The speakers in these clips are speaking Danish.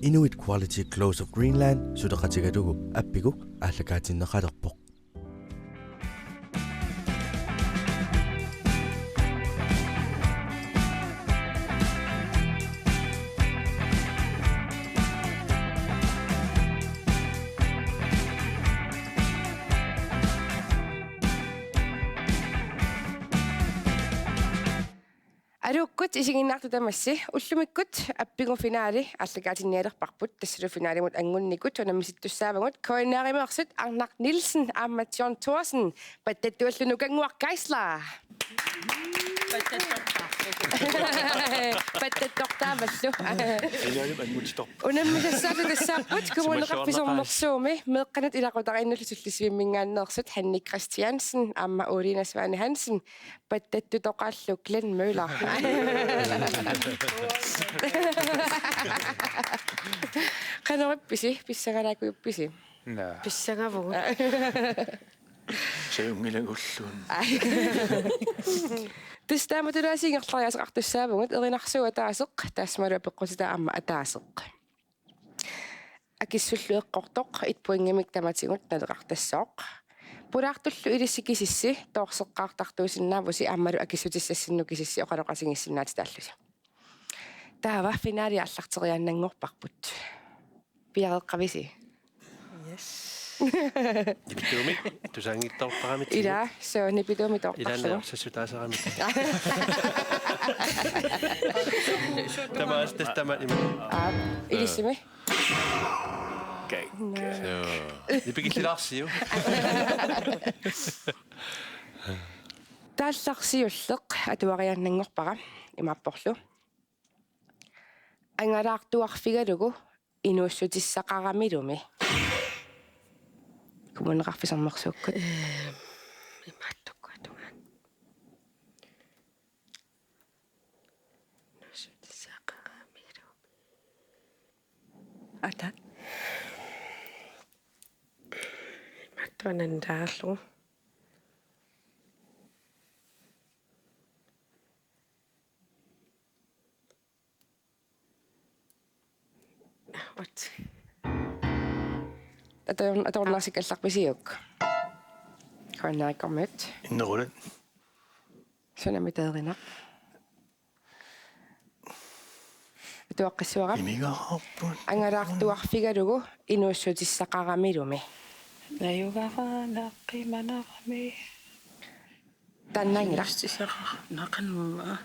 Inuit Quality Close of Greenland sudaqatigalugu appigu ааллакаатиннеқалерпоқ Arukkut isiginnaartu tamassi ullumikut appigu finaali allakaatinnaalerparput tassulu finaalimut angunnikut unammisittussaavagut koinnaarimeersut Arnak Nielsen Amat John Thorsen pattattuallunukangguar Geisler pattattortaamallu Ilaalim anguttorp unammisassaatu tassaarput kumuneqarpisornersuumi meeqqanut ilaqutarinnullusullisviimmingaanneersut Hanni Christiansen Amma Olina Svane Hansen pattattutoqaallu Glenn Møller qanerippisi pissagalaakuyuppisi Pissagavugut seungilagulluun тустааматулаасингерлариасеқартуссаавгут эринарсуа таасеқ таасмалуа пеққутита амма атаасеқ акиссуллуэққортоқ итпуингамик таматигут налеқартассооқ пулаартуллу илиссикисисси тоорсеққаартартуусиннаавуси аммалу акиссутиссассинну кисисси оқалоқасингиссиннаати тааллуси таава финаали аллартериааннангорпарпут пиареққависи Yes. Nipitumi, tusangittorparamit. ила со нипитуми тоортарлу Ilana sassutaasaramit. Tamas testamat ima. илиссими Nipikillarsiu. таалларсиуллеқ атуариааннангорпара имааппорлу ангалаартуарфигалугу инууссутиссақарамилуми кумунеқарфисарнерсууккут Имааттуккуатунгаан нусутисақарамилу ата имааттуанандаарлу what аторнарсикалларписиук каннааккормат innerulat санамитаерина туаққиссуара imigaarput ангалаартуарфигалугу инууссутиссақарамилуми наюгафаанаққиманарами таннангила тисаqa нақаннуа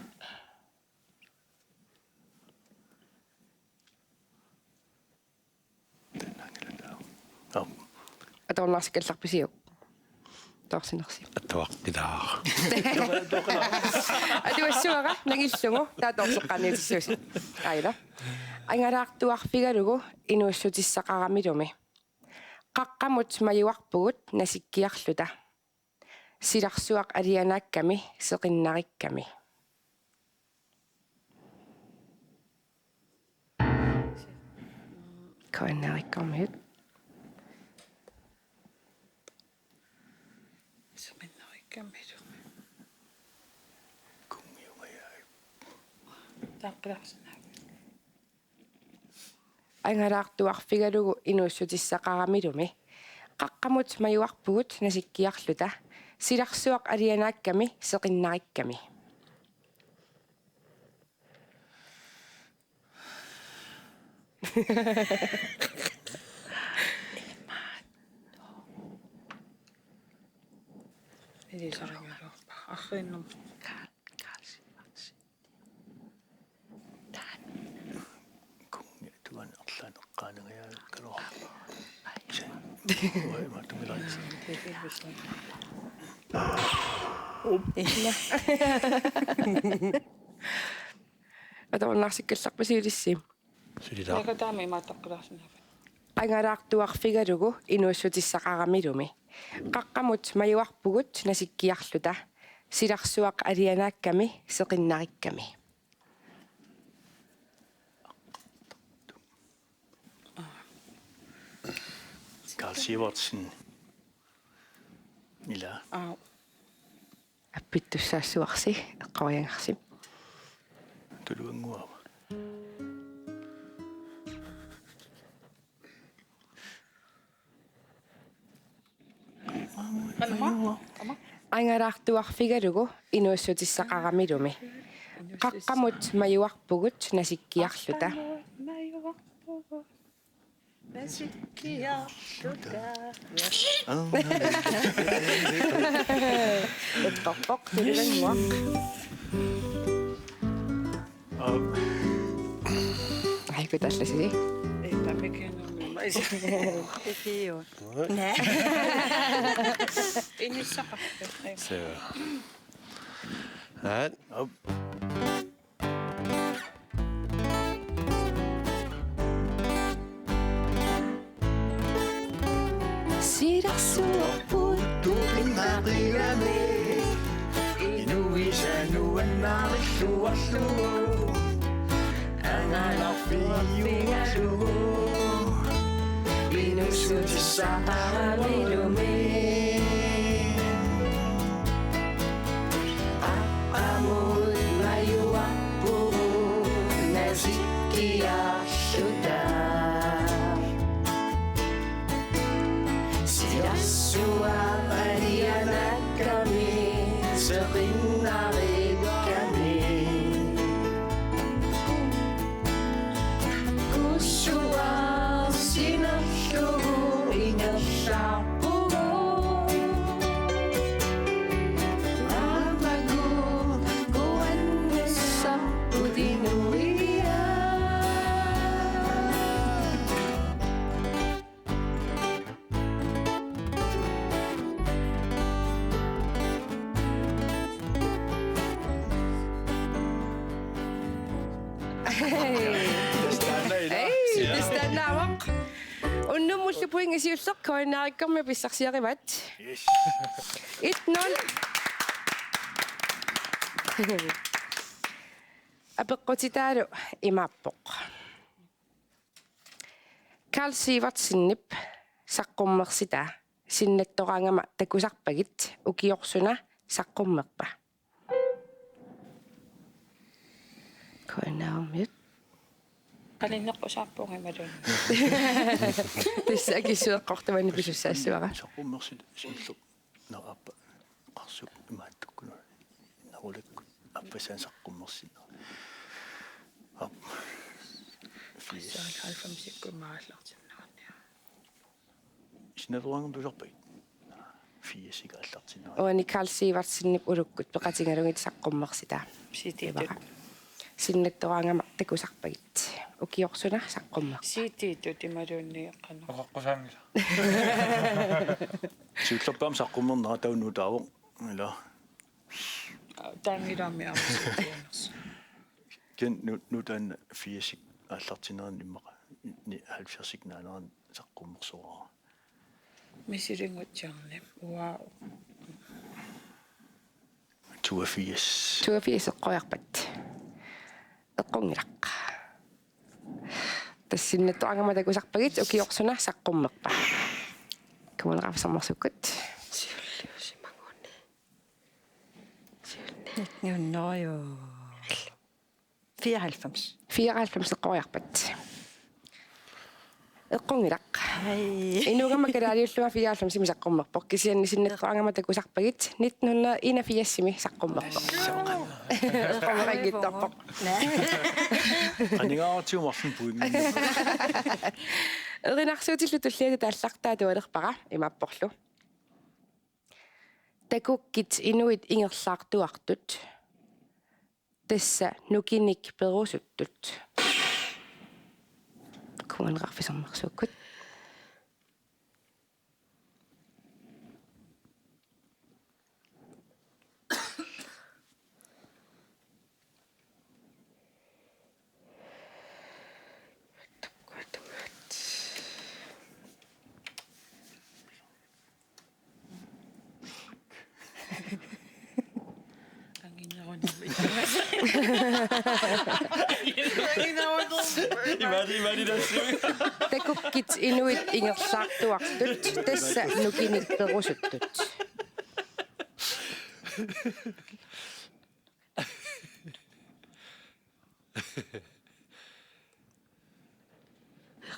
аторнарсикалларписиук тоорсинерси atuaqqilaar атуассуара нагиллугу тааторсеққаниутиссууси аила ангалаартуарфигалугу инууссутиссақарамилуми қаққамут маюарпугут насиккиарлута силарсуақ алианаакками сеқиннарикками коиннариккормит суминнариккаммилу kungiungajaai тааққиларсинаа ангалаартуарфигалугу инууссутиссақарамилуми қаққамут маюарпугут насиккиарлута силарсуақ алианаакками сеқиннарикками илисарангалуарпа арриннум kungi tuan erlaaneqqaanegajaai kalor oi maatumilaisi аторнарсиккалларписиулисси sulila накатаами имааттаққиларсинаа ангалаартуарфигалугу инууссутиссақарамилуми қаққамут маюарпугут насиккиарлута силарсуақ алианаакками сеқиннарикками Carl Sivertsen ila аппиттуссаассуарси эққариангарси tuluanguava Angarartuarfigalugu inuussutissaqaramilumi. Qaqqamut majuarpugut nasikkiarluta. Eqqorpoq tuliranguaq. Aiku tallasili. Eipä mikään ole. Ei ole. Ei niissä kahteen. So. Right. Testanaavaq. Unnumullu puingasiulleq koinaarikkarmi pissarsiarivat. Yes. 1-0. Apeqqutitaalu imaappoq. Karl Sivertsinnip saqqummersitaa sinnattoraangama takusarpagit ukiorсуна saqqummerpa. Koinaarmiut. Qalinneqqusarpuugimalun. Tissakissueqqortamani pisussaassuara. Saqummersit sillup narappa qarsup imaattukkuna narulikku appasaan saqqummersinna. Alfamsikkumaallartinnaarnia. Isnaruangam tusorpait. Fiisiga allartinna. Uani Karl Sivertsinnip ulukkut peqatingalungit saqqummersitaa. Siitiitut. Sinnattoraangama takusarpagit ukiorсуна saqqummer. Siitiitut imalunni qanu. Oqoqqusangila. Silluppam saqqummerna taunutaavoq ila Taangilaami aamsiuunersu. ken nutan fiisig allartinneraan nimmaqa ni 70 naaneraan saqqummersuara. Misilingutsiarni. Wow. 82. 82 eqqojarpat. Eqqungilaq. Tassinnattoraangama takusarpagit ukiorсуна saqqummerpa. Kuunerafsammersukkut. Junnojo. 94. 94 eqqojarpat. Eqqungilaq. Hei. Inugama karaaliulluma 94 saqqummerpoq kisianni sinnattoraangama takusarpagit 1981 saqqummerpoq. Eqqungerangittorpoq. Qaningaartiumarlun puinga. Erinarsuutillu tulliata taallartaa tualerpara imapporlu. Takukkit inuit ingerlaartuartut. Tassa nukinik perusuttut. Kuunerarfisammersukkut. Imagine das. Takukkit inuit ingerlaartuartut. Tassa nukinik perusuttut.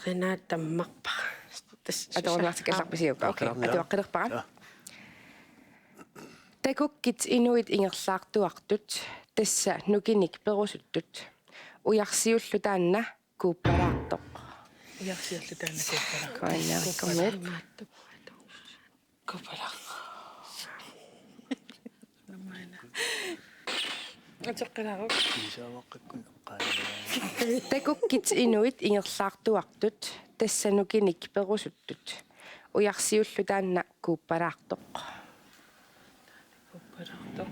Renata Mappa. Atuaqnaartikkallarpisiuka. Okay. Atuaqqilerpara. Takukkit inuit ingerlaartuartut tassa nukinik perusuttut ujarsiullutaanna kuuppalaartoq Ujarsiullu taanna kuuppala. kaannaarikkornut Kuuppala. Namaina. Atsoqqalaarup. Isavaqqakkun qaanaa. Takukkit inuit ingerlaartuartut tassa nukinik perusuttut ujarsiullutaanna kuuppalaartoq Kuuppalaartoq.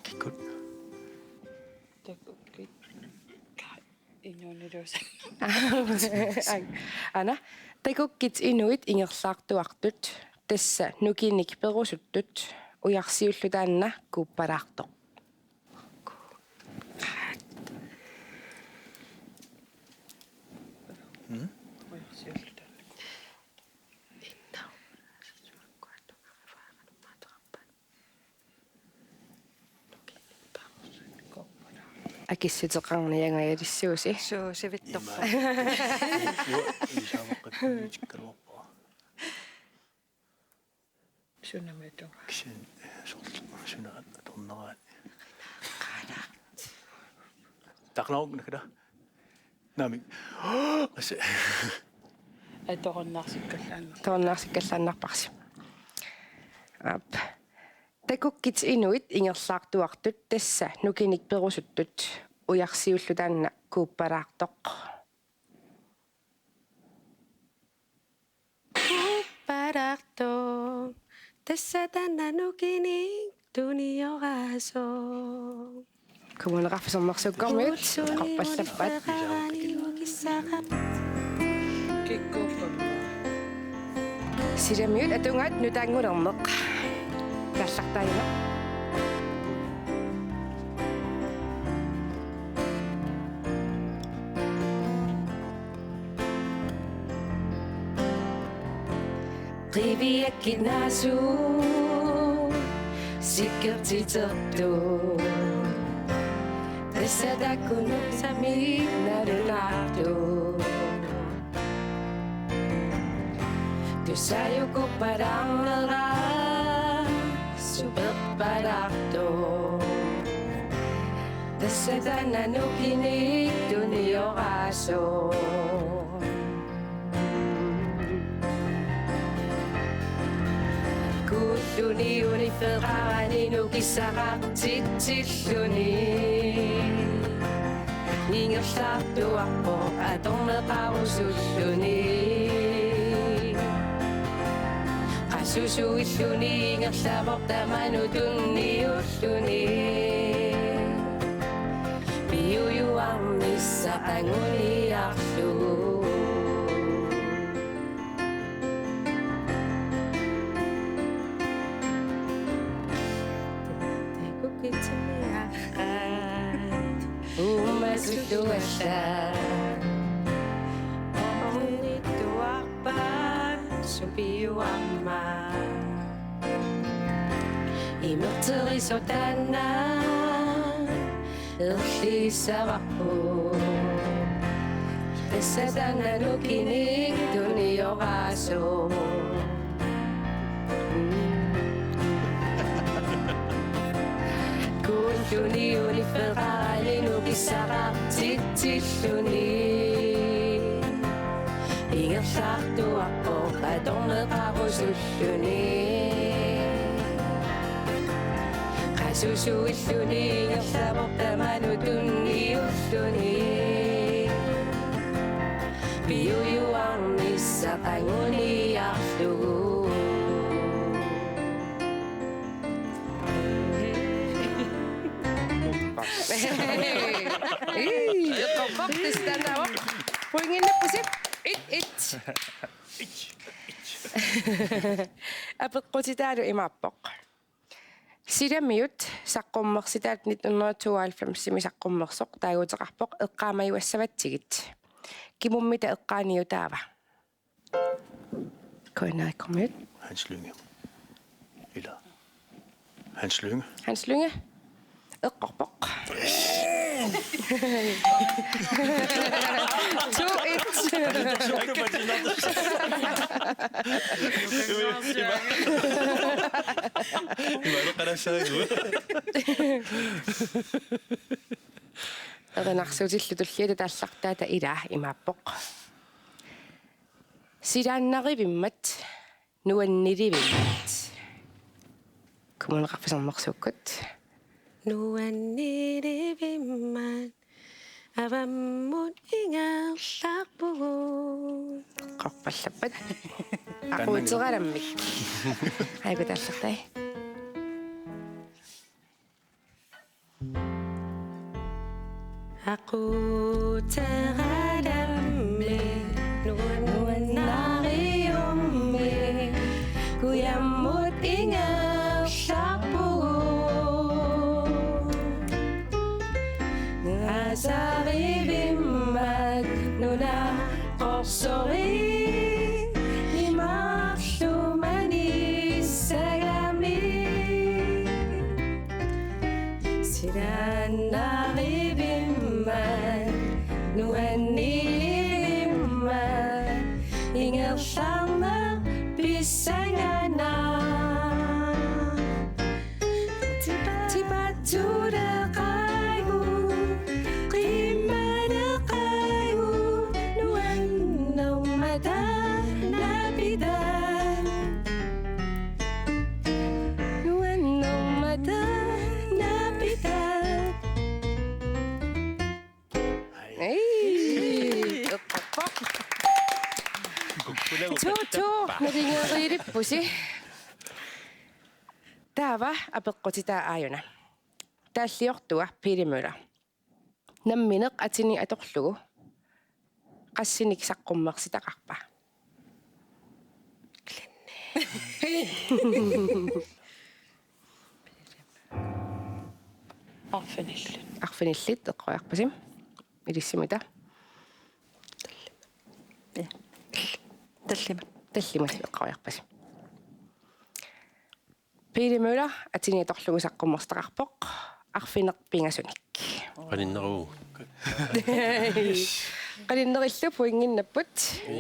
Kikut. Takukkit. Inunirusa. ana takukkit inuit ingerlaartuartut tassa nukinik perusuttut ujarsiullutaanna kuuppalaartoq Ujarsiullu taanna. акиссутеқарниангаялиссууси Suusivittorpa. Isavaqqakkun tikkaluarpaa. Sunamitu. Kisen suna torneraat. Taqnarugnakala. Nami. Ase. Atorunnaarsikkallaanna. тоорнаарсиккаллааннарпарси ап такуккит инуит ингерлаартуартут тасса нукиник перусуттут уярсиуллутаанна кууппалаартоқ Kuuppalaartoq tassa taanna nukinik tunioraaso. кумунеқарфисэрнэрсуккормиут қарпаллаппат Kikkuuppala. силамиут атунгаат нутаангулернеқ таллартаина Riviakkinaasu sikkertitertu. Tässä takunusami narunartu. Tusayuko parangala superpararto. Tässä tananukinik tunioraso. Kulluni uniferrani nukissaqartitsilluni. Ingerlartuarpo atorneqarusulluni. Qasusuilluni ingerlavortamanutunniulluni. Piuyuarnissa anguniarlu. Umasuluasa Omnituarpan supiuamma Imerterisotana Erlisavapu Tessatana nukinik tunioraso Kulluni uniferrani nukissaqartitsilluni. Ingerlartuarpo atorneqarusulluni. Qasusuilluni ingerlavortamanutunniulluni. Piuyuarnissa qanguniarlu. Eqqorpartis tanawaq puinginnappusi it апеққутитаалу имааппоқ силамиут саққуммерситаат 1992 сими саққуммерсоқ таагутеқарпоқ эққаамаюассаватсигит кимуммита эққааниутаава коинааккормиут Hans Lynge. Eller Hans Lynge. Hans Lynge эққорпоқ Iba ka na siya. Эринарсуутиллутуллиата тааллартаата илаа имааппоқ. Силааннаривиммат нуанниливиммат. Кумунеқарфисармерсууккут. Нуанниливиммат аваммут ингерларпугу. Қорпаллаппат. Aquuteqalamмик. Айгу тааллартай. Aquuteqalammik nuannariummik kuyammut ingerlarpugu. Asarivimmat nuna qorsori imarlumani sagami silanarivimmat nuannivimmat ingerlarner bisangana tibatudeqaigu qimadeqaigu nuannaumata nabidan nuannaumata nabidan. Hey! Тоо нарингеририппуси. Таава апеққутитаа ааюна. Тааллиортуа пилимула. Намминеқ атини аторлугу. Qassinik saqqummersitaqarpa. Arfinillit eqqoyarpasim. Ilissimita. Tallimat eqqoyarpasim. Pilimula atini atorlugu saqqummerstaqarpoq. Arfinerpingasunik. Qaninneru. Qalinnerillu puinginnapput. 3-2.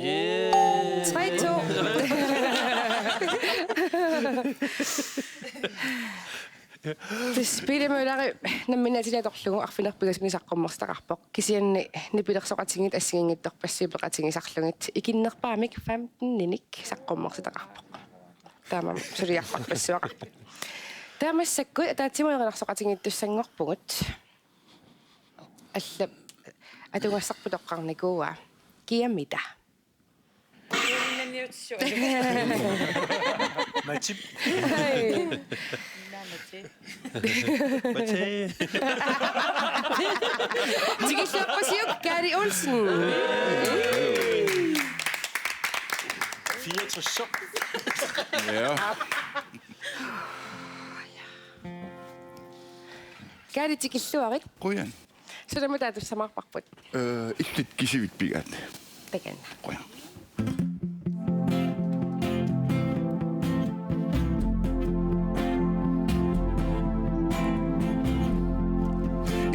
Pilimulari namminatinatorlugu arfinerpigasuni saqqummerstaqarpoq. Kisianni nipilersoqatingit assingingittorpassiipeqatingisarlungit ikinnerpaamik 15-ninik saqqummersitaqarpoq. Taama suriarparpassuaqarpoq. Taamassakkut ataatimuerinarsoqatingittussangorpugut. Alla атугассарпутоққарникууа киамита. Matip. Тигиллерпасиук Gary Olsen. 4-så. Ja. Gary тигиллуарик. Qoyan. Sudama taatussamaarparput. Illit kisivit pigat. Takanna. Qoyan.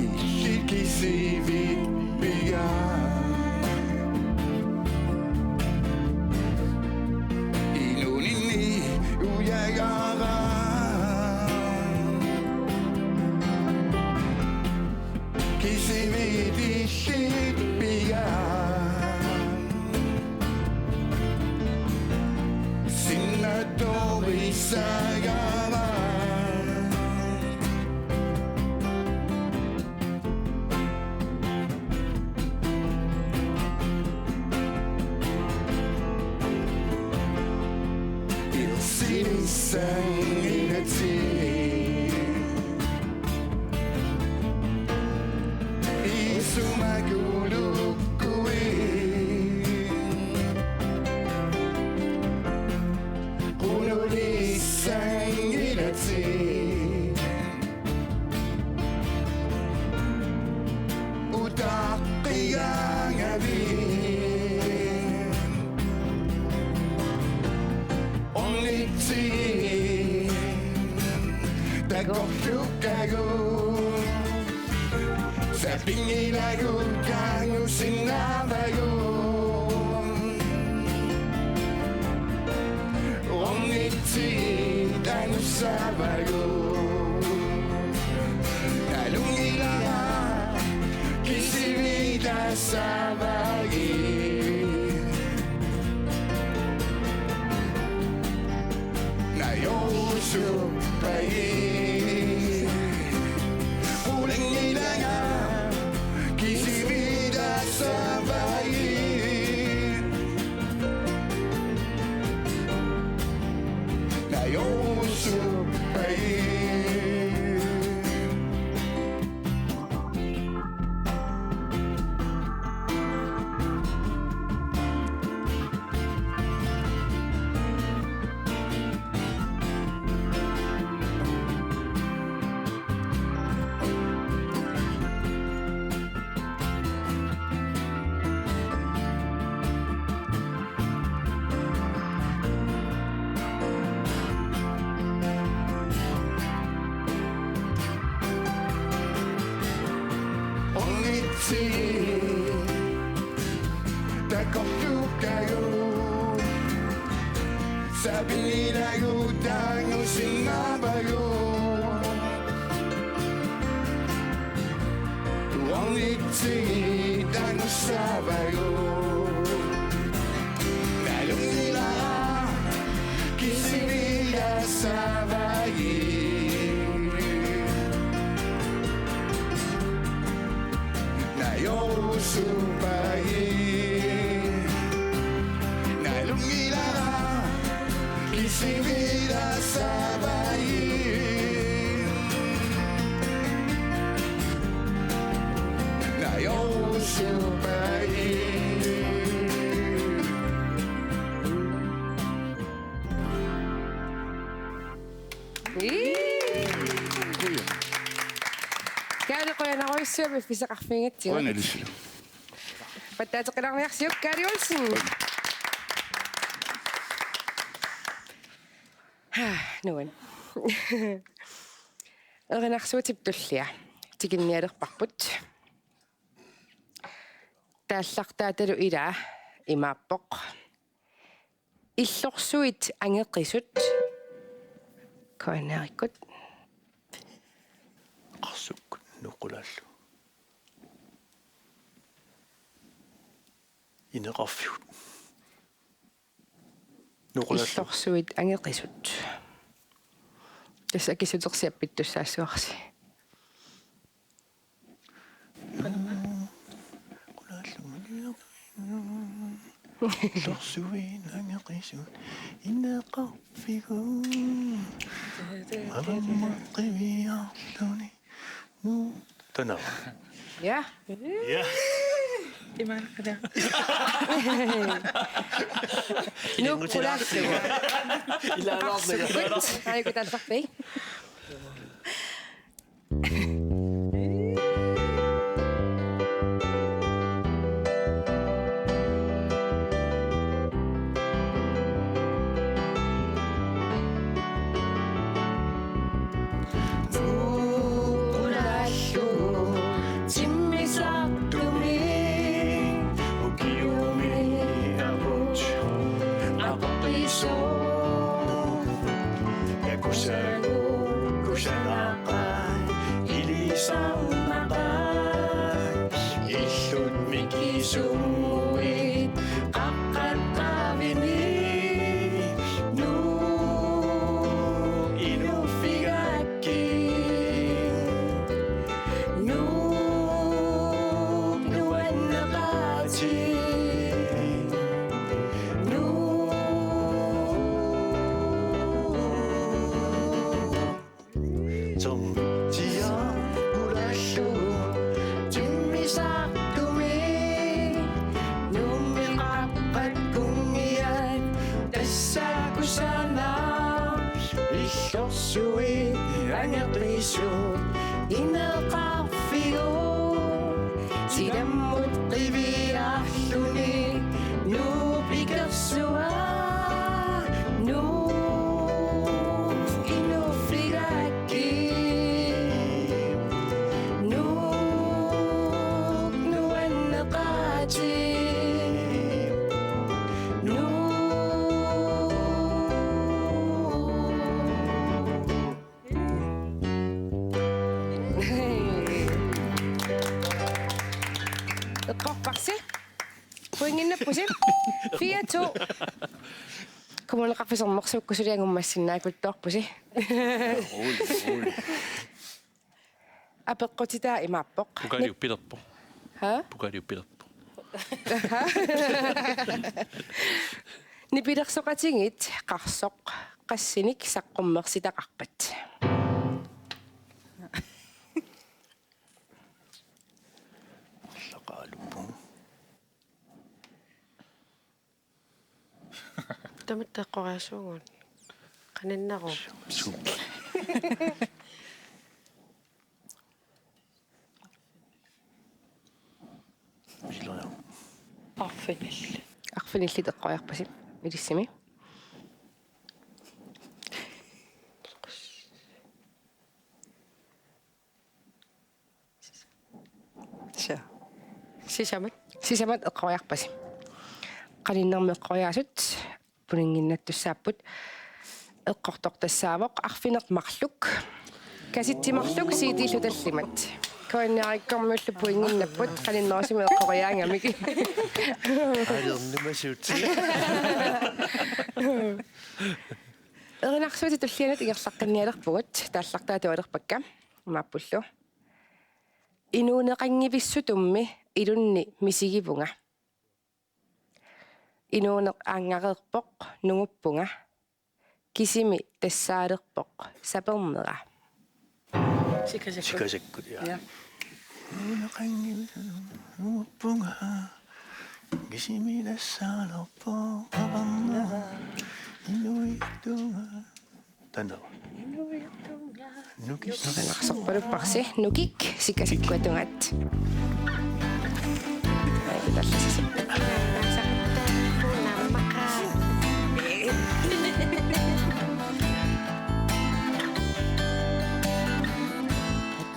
Illit kisivit pigat. Inunini uyagara. Kisivit illit pigat. Sinadori sagara. Il sinisangilati. Isumagulukui. Kunulisangilati. Utaqiyangabi. Onliti. Tagofukagu. Sa Pingilago kango sinabago Ongiti dango sabago Nalungila kisivida sabagi Nayosu pagi Sabi nila utang yung sinabayo Huwag itigit ang sabayo Nalong nila kisibila sabagi Nayo supagi Nalong nila kisibila sabagi Nayo supagi Kaya ko yan ako yung survey sa kafingit yun. Oi, Nelly. Patato ka lang reaksyon, Gary Olsen. Nuun. Orinaarsuutip tullia. Tikinnialerparput. Taallaqtaatalu ila imaappoq. Illorsuit angeqisut. Koanarikut. Qarsuk nuqulallu. Ineqarfiut. Nuqulallu. Illorsuit angeqisut. Tässä kisutersiappit tussaassuarsi. Illorsuit angeqisut. Ineqarfiut. Avamaqqiviarluni. Tanawa. Ja. Ja. Di mana kada? Nuqulallu. Qarsukut. Anikut alfarpi. Sumuit akan kawini nu inufigaki nu nuan nakati nu Som Dia ulasyo Jimisak Illorsuit angeqisut ineqarfigut sidammut qiviarluni nupiqersua nu inufigaki nu Eqqorparsi. Puinginnappusi. 4-2. Kumuneqarfisernersuukkusuliangummassinnaakuttoorpusi. Apeqqutitaa imaappoq. Pukaliuppilerpo. Ha? Pukaliuppilerpo. Nipilersoqatingit qarsoq qassinik saqqummersitaqarpat. Laqaaluppuun. Tamattaqqoriasuugun. Qaninnaru. Suup. Milloin Arfinil. Arfinillit eqqoriarpasi. Ilissimi. Sa. Sisamat. Sisamat eqqoriarpasi. Qaninnermi eqqoriaasut puninginnattussaapпут eqqortortassaavoq arfinermarluk kasittimarluk siitillutаллимат коинниариккормуллу puinginnapput qaninnerusimi eqqoriaangamiki Алернимасуут. эринарсуути туллианат игерлаққинниалерпугут тааллартаатуалерпакка мааппуллу инуунеқангивиссутумми илунни мисигивунга инуунеқ аангареерпоқ нугуппунга кисими тассаалерпоқ сапернера Sikasekkut, ja. Nupunga. Gisimi dasalopo. Inuitunga. Tanawa. Nukis. нерсерпалуппарси нукик сикасиккуатунгат талласис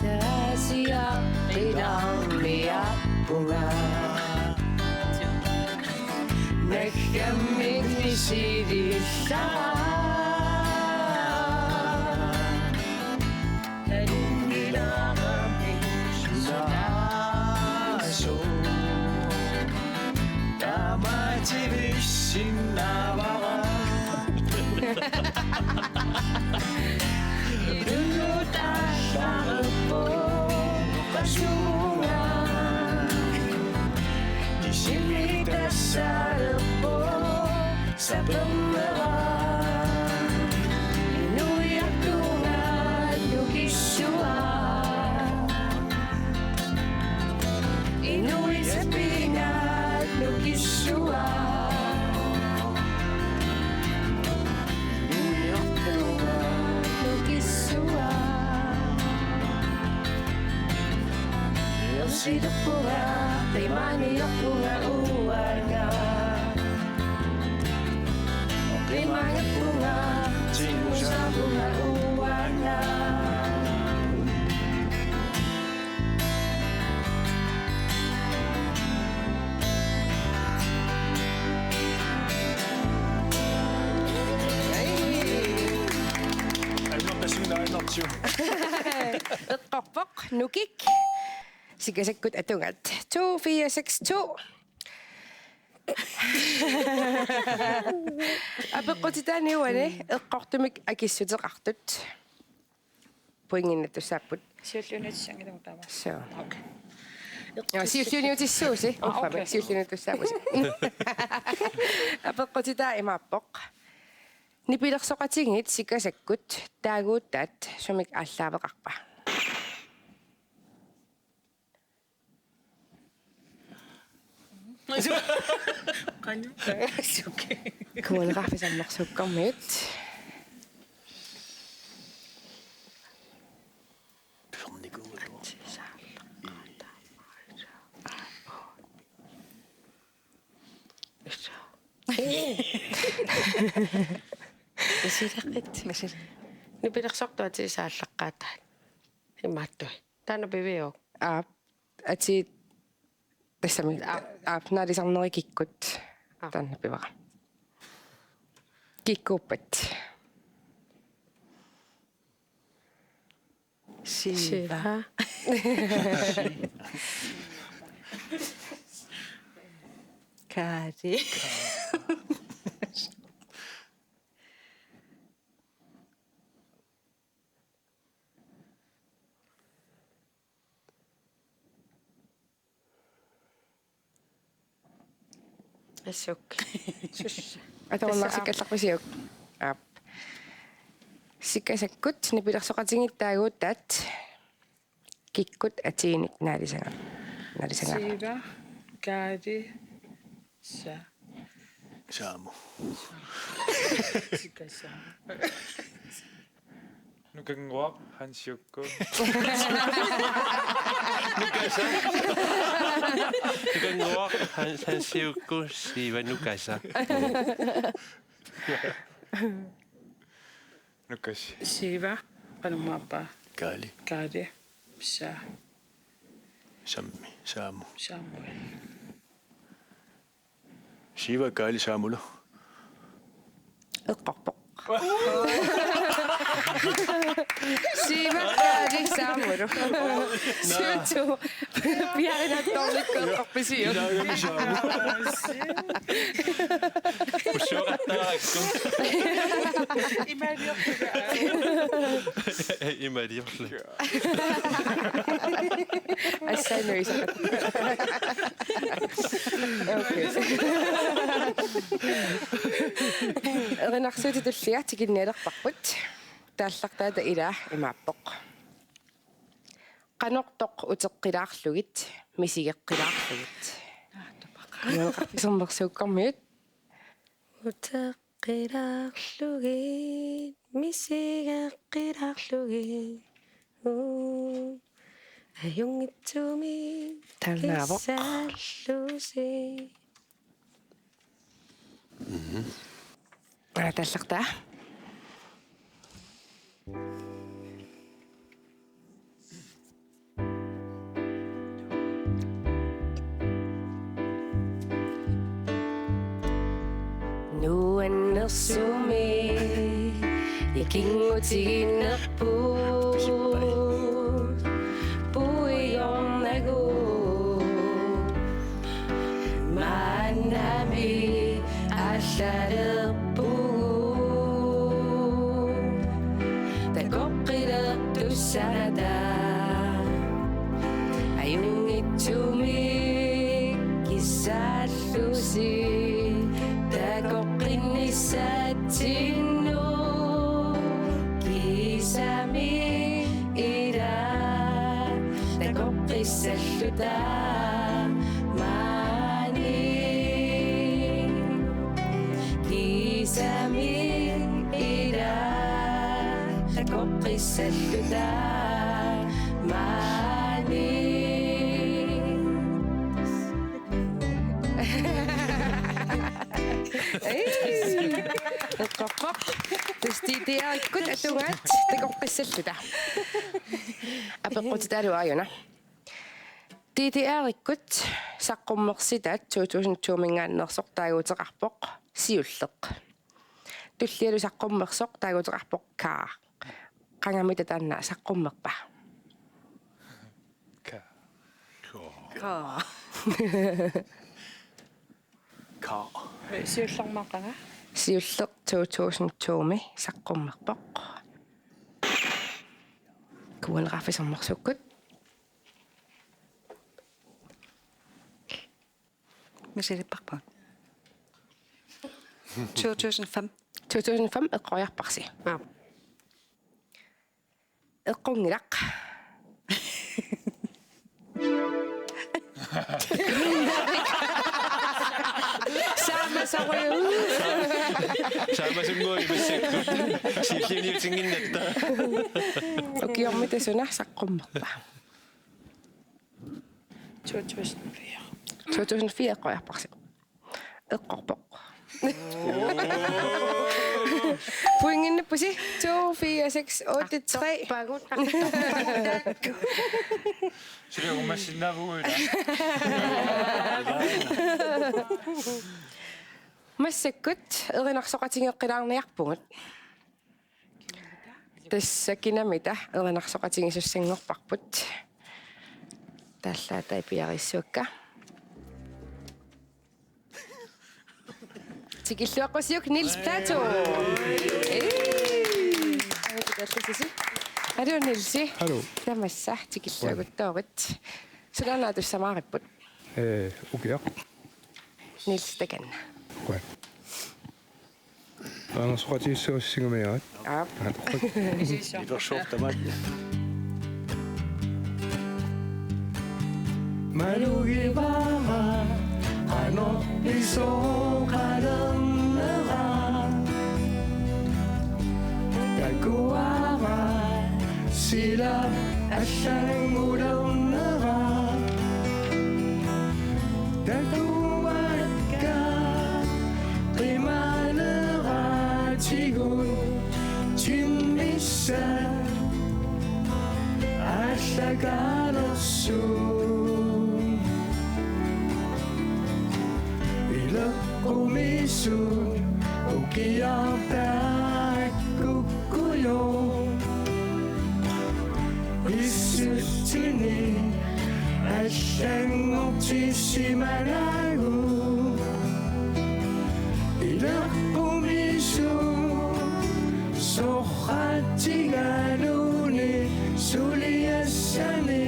Tasia pidamia punga Nekkamik nisidilla Saso. Tamativissin navara. Gisimi dasalopo. Sapernera Inuiatunga Nukissua Inuitsapinga Nukissua Inuiatunga Nukissua Yosidapura Taimani Yapunga Uanga Limang bunga, sa bunga uwana. eqqorpoq nukik sikasakkut atungat 2462 апеққутитааниуани эққортумик акиссутеқартут puinginnattussaapпут Siulluunitsangilung so сиуллуниутиссууси уффами сиуллунуттуссаапус апеққутитаа имааппоқ нипилерсоқатингит сикасаккут таагууттаат сумик ааллаавеқарпа кумунеқарфисаммерсуккармиут Masiraqit. Nipilersortuat saallaqqaataat. Imaattui. Taana piviu. ати тассами наалисарнерикиккут тааннапивара киккууппат Siva. Kaadi. Assuk. атоорнар сиккалларписиук аап сиккасаккут нипилерсоқатингиттаагуут таат киккут атииник наалисага Siiva. Kaadi. Sa. Saamo. Sikasa. Nukanguaq hansiukku. Nukanguaq hansiukku siiva nukasa. Nukas. Siiva. Panumapa. Kaali. Kaadi. Sa. Sammi. Saamo. Samuel. Shiva kaali saamulo. эққарпоқ сиваккаади саамулу суту пиаринаттоорликку эққарписиу Pussuaqattaraakku. Imaliorlu. ассаануисақат окей эринарсуути туллига тикинниалерпарпут тааллартаата илаа имааппоқ канортоқ утеққилаарлугит мисигеққилаарлугит юоқарписэрмерсууккармиут Utaqqilaarlugit misigaqqilаарlugit ajungitsumi Tannaavoq. kissaallusi тааллартаа nuannersumi ikingutiginnerpu puiornagu maannami аллалерпу такоққилертуссарата аюнгитсуми киссааллуси такоққиннссаатсинну кисами ира такоққиссаллута Isamin ira takokissalluta mani эққарпоқ туститиариккут атугаат такоққиссаллута апеққутиталуаюна титиариккут саққуммерситаат 2020 таагуутеқарпоқ сиуллеқ туллиалу саққуммерсоқ таагуутеқарпоқ каа қангамита таанна саққуммерпа Ka. Ka. Siullarmaqanga. сиуллеқ 2020 саққуммерпоқ куанеқарфисэрмерсуккут Мисилиппарпаа. 2005. 2005 эққориарпарси аа эққунгилақ самасаруйу Saamasuнгуи писсаккут. Силлиниутингиннатта. окиормита суна саққуммерпа 2004. 2004 эққориарпарси эққорпоқ Poinginne-pusi 2, 4, 6, 8, 3. Sillä kun mä sinä vuoda. Massakkut erinarsoqatingeqqilaarniarpugut. Tassakinamita erinarsoqatingisussanngorparput. Tallaata ipiarissuukka. Tikilluaqqasiuk Niels Plato. Hallo Nilsi. Hallo. Tamassa tikilluaguttoorit. Sulanaatussamaaqipput. Okay. Nils Takan. Godt. Anders tror jeg, så synger med jer. Ja. Det var sjovt, der var det. Malugibara ano piso kalamera Kakuara sila asyang ulamera Dakuat ka Kimanera Tigun Chimisan Asyagalosun Kumisun ukiyatak kukuyo Isutini asyang optisimanagu Ilak kumisun sohatigaluni suliyasani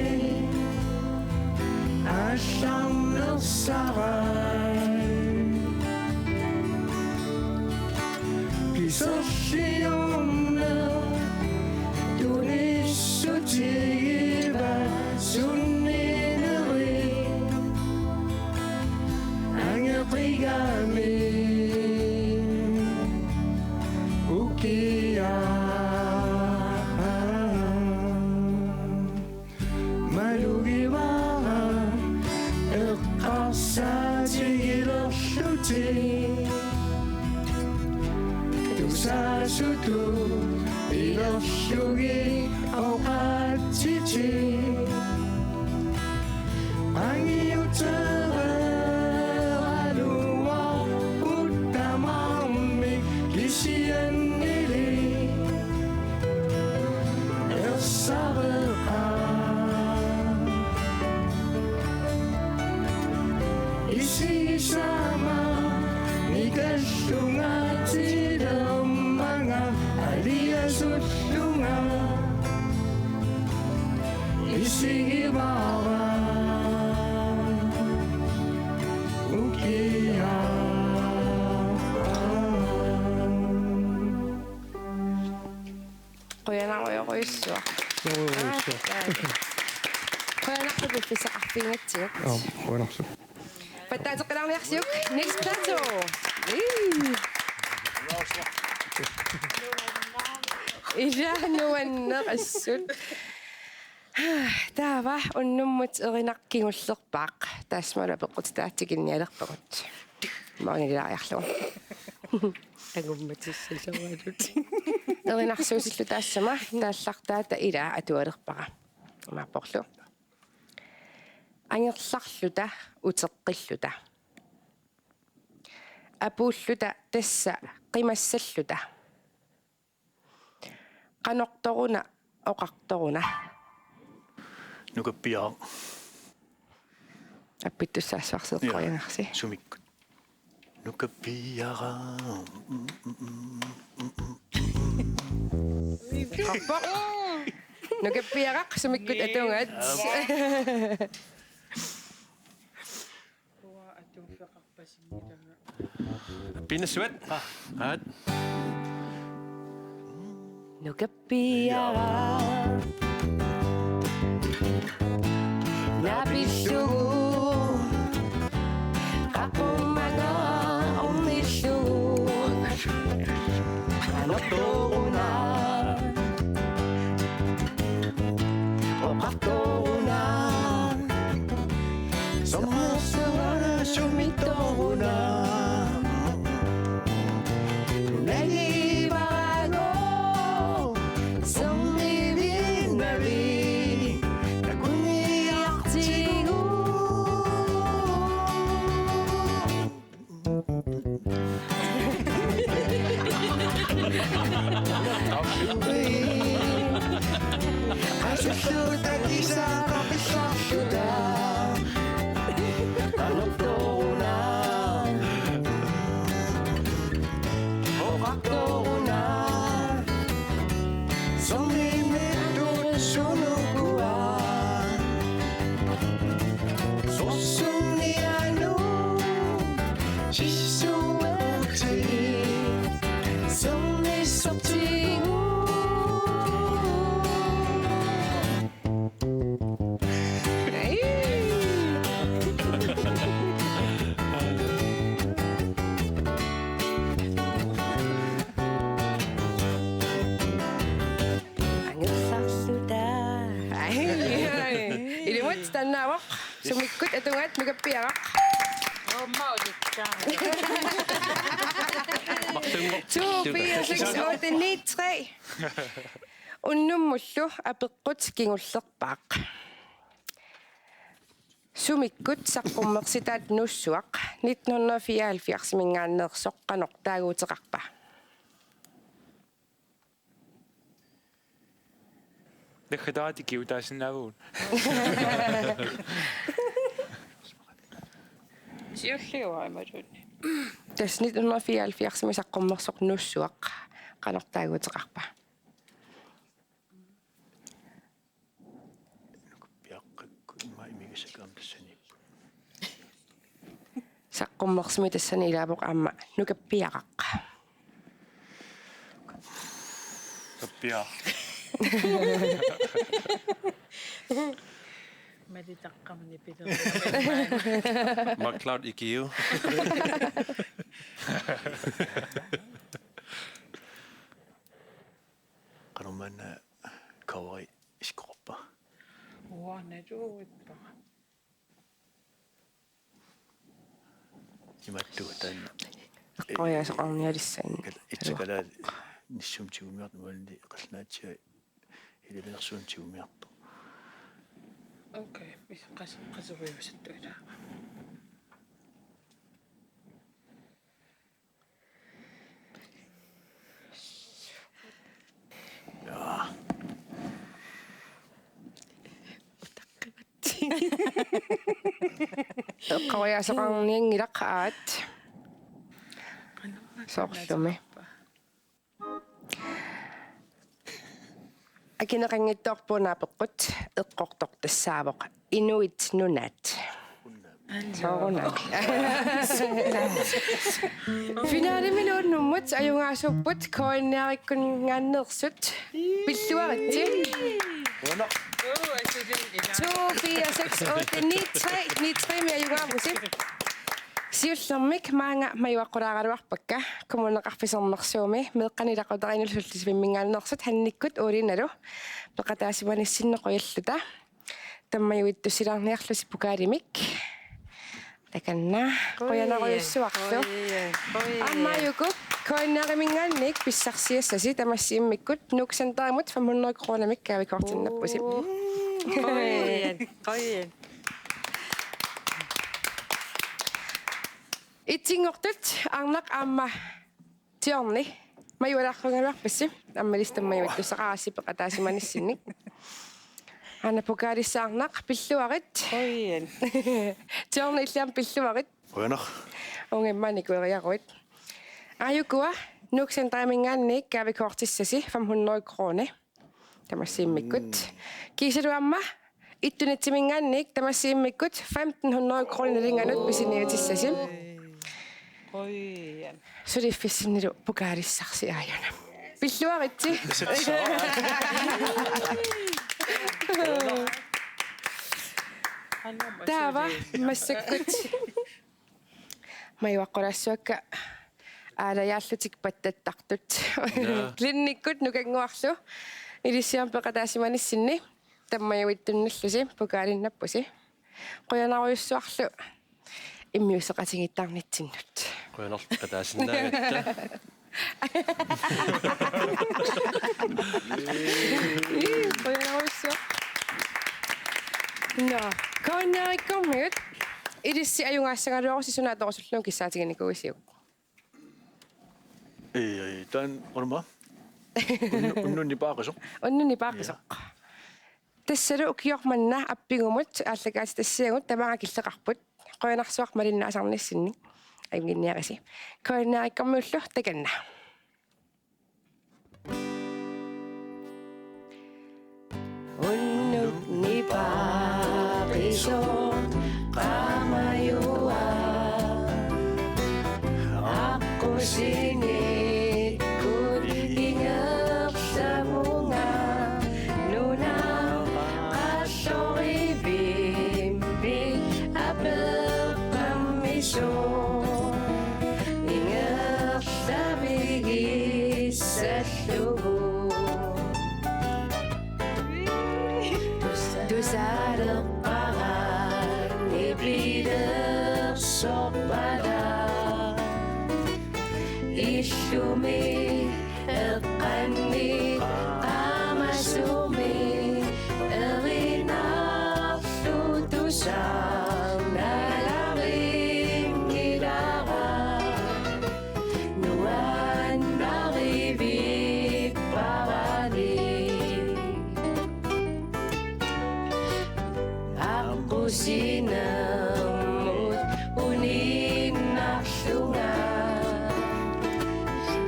Asyang nagsaray Sosyona Tunisutiba Suninari Angapigami Ukia Malugiwa Ekasati Iloshuti Sasutu ilosyugi okatichi Angiyutara aluwa utamami Kisian nili Elsabeka Isi sama Nikashungati Aliasudunga Isigibawa Ukia Qoyanaqoyoqoyussua. Qoyanaqqupiffisaqarfingatsiuk. Godt. Pattaatoqqilarniarsiuk Niels Plato. Ilaanuanneqassut. Taava unnummut erinaqkingullerpaaq taasmala peqqutitaattikinnialerpagut. Maanilaajarlu. Agummatissasavalut. Erinarsuusillu taassama taallartaata ilaa atualerpaqa. Umaapporlu. Angerlarluta uteqqilluta. Apuulluta tassa qimassalluta. Qanortoruna oqartoruna. Nukappiaa. Appittussaassuarseq qoyanarsi. Sumikkut. Nukappiara. Qarpoq. Nukappiaraq sumikkut atungat. Pinasuat. At Nukappiara. Napissugu. Qaqumaga ummissugu. Qanortoruna. Oqartoruna. Sommarsavana sumittoruna. Nagivago. Sommivinnavi. Nakuniartigu. Asciuta chissà come asciuta. Anottona. 지수와지 손에 쏙지 이름은 스탄나워 수미끝 에동안 누가 삐아가 엄마 어딨까? 2, 4, 6, 8, 9, 3 уннуммуллу апеққут кигуллерпаақ сумиккут саққуммерситаат нуссуақ 1974 мингааннеерсоқ қанор таагуутеқарпа Нахадаати киутаасиннаавуун. Сиуллиуа ималуунни. тас 1974 мисаққуммерсоқ нуссуақ қанор таагуутеқарпа Piaqqakku imma imigisakaam tassaniippu. саққуммерсими тассани илаапоқ аама нукаппиақақ Kappia. Malitaqqamni pidu. McLeod IQ. Qarumanna kawai iskorpa. Уа надууппа. Imattu tan эққояасоқарниалиссаани itsakala nissumtigumiart nualli qalnaatsia iliminersuunтигумиарто. Окей, мис qasuruivasattuila. Ja. эққояасоқарниангилаққаат соорлуми акинеқангиттоорпунаапеққут эққортор тассаавоқ инуит нунат сорунак финалиминуут нуммут аюнгаасуппут коинниариккунгааннерсут пиллуаритси 2, 4, 6, 8, 9, 3 med аюнгааmusi сиуллермик маанга маюаққулаагалуарпакка коммунеқарфисернерсууми меэққанилақутаринуллуллисвиммингааннерсут ханниккут уулинналу пеқатаасиманиссиннеқояллута таммаюиттусилаарниарлуси пукаалимик таканна қоянеруйуссуарлу аммаюкуп коиннеримингаанник писсарсиассаси тамассииммиккут нуксантарамут 500 кроонамик каавикортиннаппуси Қоян. итсингортут арнақ аама тиорни маюалааррунгалуарпасси аммалистаммаюиттусақарасси пеқатаасиманиссинник ана покалиссаарнақ пиллуарит Қоян. тиорни иллиам пиллуарит Uanar унгеммани куериаруит аюкуа нуксантаамингаанник каавикортиссаси 500 кроне тамассииммиккут кисалуамма иттунатсимингаанник тамассииммиккут 1500 кроне линганут писиниатиссаси Қоян. сулиффиссиннилу покалиссарси ааяна пиллуаритси таава массаккут маюаққулаассуакка аалаяаллутик паттаттартут клинниккут нукангуарлу илиссиам пеқатаасиманиссинни таммаюиттунналлуси пукаалиннаппуси қуянаруйуссуарлу иммиусеқатингиттарнитсиннут Qoyanor qataasinnaaгаtta. қуянаруйуссуа на коннериккормиут илисси аюнгаассагалуарусси сунааторусуллуун киссаатигиникуисиук tan orma. Unnunni paaqasoq. оннуни паақисоқ тассалу укиорманна аппигумут ааллагаати тассиагут тамага киллеқарпут қуянарсуақ малиннаасарниссинни аймгинниагаси коннериккормиуллу таканна Unni paqiso qamayua sinit ko't ingat sa bunga. Nunang kaso'y bimbing apel pamiso. Ingat sa bigis sa subo. Dusadak pangan ibidak sokpada. Ishumi elkani amasumi elinak tutusang nalaring idara. Nuan naribig pawali. Ako sinamot unin na sunga.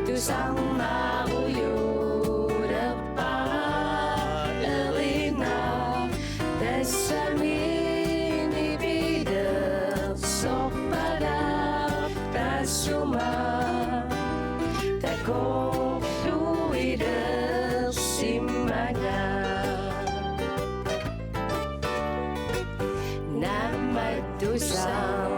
Tusang mauyod at paalina. Tasamin ibidak sokpadap tasuma. Takok suidak simana. Namat tusang